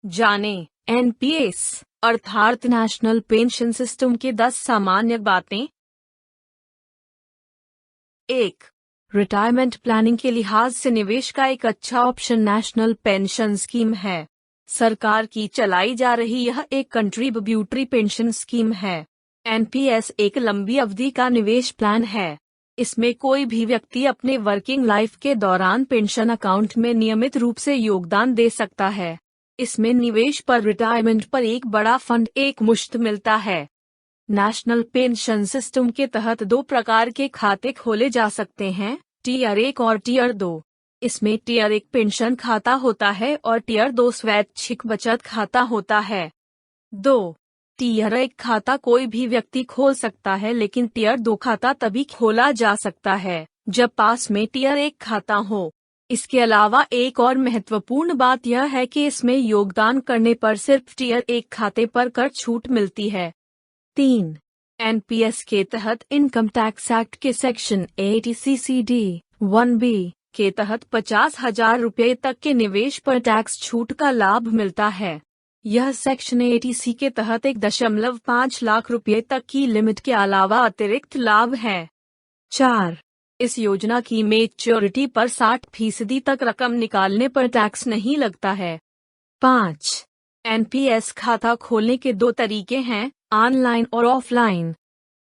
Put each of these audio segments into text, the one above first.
जाने एनपीएस अर्थात national pension system के 10 सामान्य बातें। 1. रिटायरमेंट प्लानिंग के लिहाज से निवेश का एक अच्छा ऑप्शन नेशनल पेंशन स्कीम है। सरकार की चलाई जा रही यह एक कंट्रीब्यूटरी पेंशन स्कीम है। एनपीएस एक लंबी अवधि का निवेश प्लान है। इसमें कोई भी व्यक्ति अपने वर्किंग लाइफ के दौरान पेंशन अकाउंट में नियमित रूप से योगदान दे सकता है। इसमें निवेश पर रिटायरमेंट पर एक बड़ा फंड एक मुश्त मिलता है। नेशनल पेंशन सिस्टम के तहत 2 प्रकार के खाते खोले जा सकते हैं, टियर 1 और टियर 2। इसमें टियर 1 पेंशन खाता होता है और टियर 2 स्वैच्छिक बचत खाता होता है। 2. टियर 1 खाता कोई भी व्यक्ति खोल सकता है, लेकिन टियर 2 खाता तभी खोला जा सकता है जब पास में टियर 1 खाता हो। इसके अलावा एक और महत्वपूर्ण बात यह है कि इसमें योगदान करने पर सिर्फ टियर 1 खाते पर कर छूट मिलती है। 3. एनपीएस के तहत इनकम टैक्स एक्ट के सेक्शन 80CCD 1B के तहत 50,000 रुपये तक के निवेश पर टैक्स छूट का लाभ मिलता है। यह सेक्शन 80C के तहत 1.5 लाख रुपये तक की लिमिट के अलावा अतिरिक्त लाभ है। 4. इस योजना की मैच्योरिटी पर 60% तक रकम निकालने पर टैक्स नहीं लगता है। 5. एनपीएस खाता खोलने के 2 तरीके हैं, ऑनलाइन और ऑफलाइन।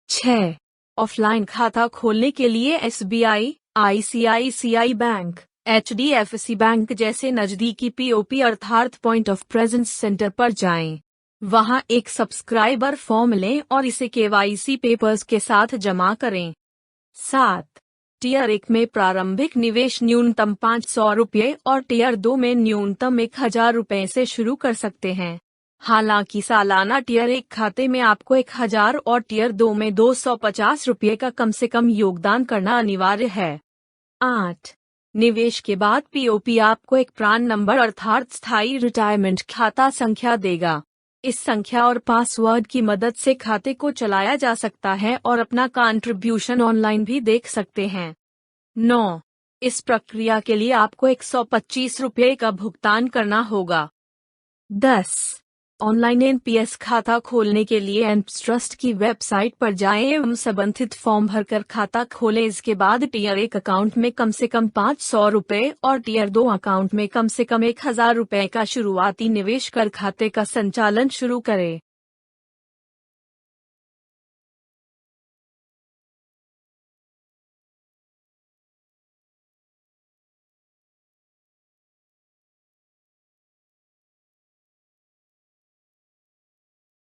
6. ऑफलाइन खाता खोलने के लिए SBI, ICICI bank, HDFC bank जैसे नजदीकी पीओपी अर्थात पॉइंट ऑफ प्रेजेंस सेंटर पर जाएं। वहां एक सब्सक्राइबर फॉर्म लें और इसे केवाईसी पेपर्स के साथ जमा करें। 7. टियर 1 में प्रारंभिक निवेश न्यूनतम 500 रुपये और टियर 2 में न्यूनतम 1000 रुपये से शुरू कर सकते हैं। हालांकि सालाना टियर 1 खाते में आपको 1000 और टियर 2 में 250 रुपये का कम से कम योगदान करना अनिवार्य है। 8. निवेश के बाद पीओपी आपको एक प्रान नंबर अर्थात स्थायी रिटायरमेंट खाता संख्या देगा। इस संख्या और पासवर्ड की मदद से खाते को चलाया जा सकता है और अपना कंट्रीब्यूशन ऑनलाइन भी देख सकते हैं। 9. इस प्रक्रिया के लिए आपको 125 रुपये का भुगतान करना होगा। 10. ऑनलाइन एनपीएस खाता खोलने के लिए एनपीएस ट्रस्ट की वेबसाइट पर जाएं एवं संबंधित फॉर्म भरकर खाता खोलें। इसके बाद टियर 1 अकाउंट में कम से कम 500 रुपये और टियर 2 अकाउंट में कम से कम 1000 रुपये का शुरुआती निवेश कर खाते का संचालन शुरू करें।